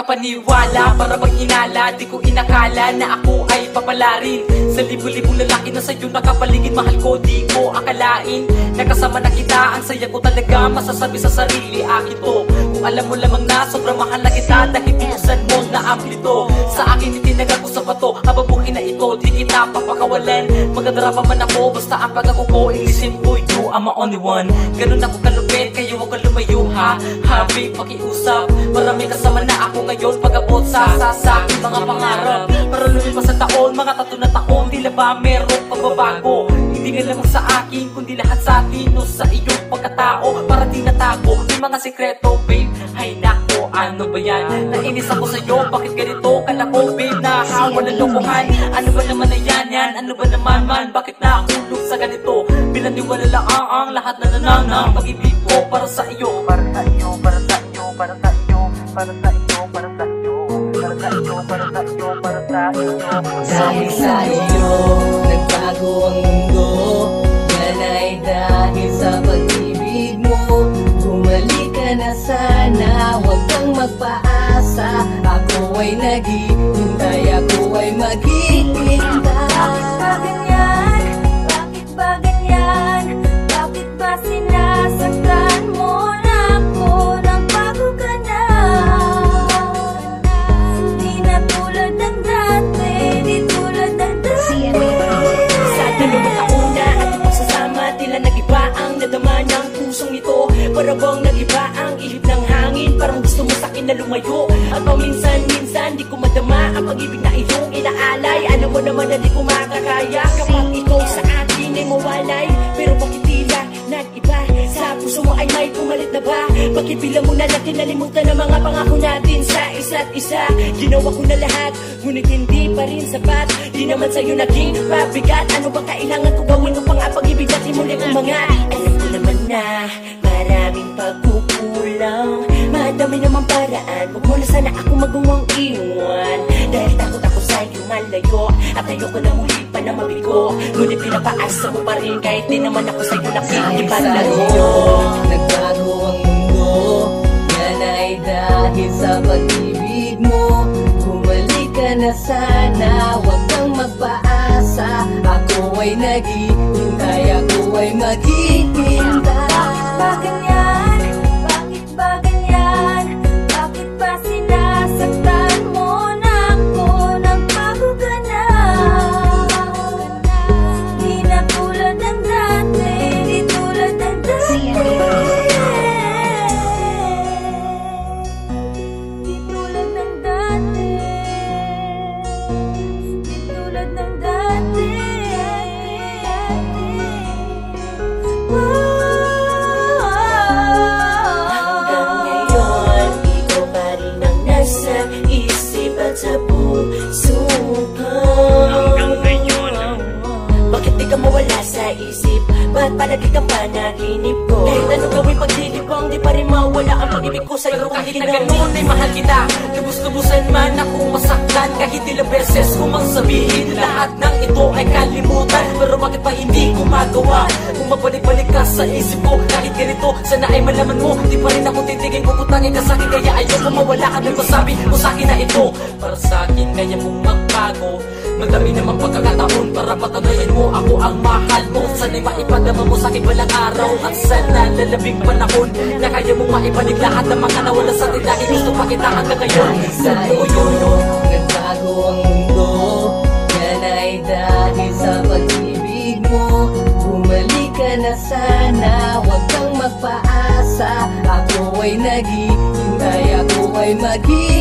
nakapaniwala, para bang hinala. Di ko inakala na ako ay papalarin sa libo-libong lalaki na sa'yo nakapaligid. Mahal ko, di ko akalain nakasama na kita. Ang saya ko talaga, masasabi sa sarili akin to. Kung alam mo lamang na sobrang mahal na kita, dahil pinusan mo na amplito. Sa akin itinagal ko sa bato, habang buhay na ito, di kita papakawalan. Magdadara pa man ako, basta ang pag-ako ko, ilisin ko, you I'm my only one. Ganun ako kalupit, kayo huwag ka lumayo ha. Habi, pakiusap, marami kasama na ako ngayon. Pag-abot sa aking mga pangarap, para lumipas sa taon, mga 3 na taon, tila ba merong pagbabago? Hindi ka lamang sa akin, kundi lahat sa atin, o sa iyong pagkatao, para di natago may mga sekreto, babe. Ay nako, ano ba yan? Nainis ako sa'yo, bakit ganito ka na ko, babe? Nahawa na lokohan, ano ba naman na yan? Ano ba naman man, bakit nakulog sa ganito? Pinaniwala lang ang lahat na nanang pag-ibig ko para sa iyo. Para sa iyo, para sa iyo, para sa iyo, para sa iyo, para sa iyo, para sa iyo, para sa iyo, para sa iyo. Dahil sa iyo, nagbago ang mundo. Yan ay dahil sa pag-ibig mo. Bumalik ka na sana, huwag kang magpaasa. Ako ay naghihintay, ako ay maghihintay. Bakit ba ganyan? Bakit ba sinasaktan mo na ako nang bago ka na? Di na tulad ng dati, di tulad ng dati. Sa 2 taon na ating pagsasama, tila nag-iba ang nadama ng pusong ito. Para bang nag-iba ang ihip ng hangin, parang gusto mo sa'kin na lumayo. At paminsan-minsan di ko madama ang pag-ibig na iyong inaalay. Alam mo naman na di ko makakaya kapag ikaw sa akin ay mawalay. Pero bakit tila nag-iba? Sa puso mo ay may pumalit na ba? Bakit bilang mo na lang kinalimutan ang mga pangako natin sa isa't isa? Ginawa ko na lahat, ngunit hindi pa rin sapat. Di naman sa'yo naging pabigat. Ano ba kailangan ko gawin upang ang pag-ibig natin muli umangat? Alam ko naman na maraming pagkukulang, madami namang paraan. Huwag mo na sana ako magawang iwan, dahil takot ako sa'yo malayo. At ayoko na muli pa na mabigo, ngunit pinapaasa mo pa rin kahit di naman ako sa'yo nakikipaglago. Nagbago ang mundo, yan ay dahil sa pag-ibig mo. Bumalik ka na sana, huwag kang magpaasa. Ako ay naghihintay, ako ay maghihintay. Ba ganyan? Bakit ba ganyan? Bakit ba sinasaktan mo na ako nang bago ka na? Di na tulad ng dati, di tulad ng dati. Di tulad ng dati, di tulad ng dati. Sa puso ko, hanggang ngayon, bakit di ka mawala sa isip? Ba't palagi kang panaginip ko? Kahit ano gawin paglilibang, di pa rin mawala ang pag-ibig ko sa'yo. Kahit na ganun ay mahal kita, lubos-lubusan man ako masaktan. Kahit ilang beses ko mang sabihin, lahat ng ito ay kalimutan. Pero bakit pa hindi ko magawa? Kung mabalik-balik ka sa isip ko, kahit ganito, sana ay malaman mo, di pa rin ako titigil kung utangin ka sa'kin. Kaya ayoko mawala ka ng masabi mo sa'kin na ito para sa'kin, kaya mong magbago. Madami namang pagkakataon para patunayan mo ako ang mahal mo. Sana'y maipadama mo sa'kin walang araw, at sana lalabing panahon na kaya mong maibalik lahat ng mga nawala sa atin. Dahil gusto pa kita hanggang ngayon. Sa iyo, nagbago ang mundo. Yan ay dahil sa pag-ibig mo. Bumalik ka na sana, huwag kang magpaasa. Ako ay naghihintay, ako ay maghihintay.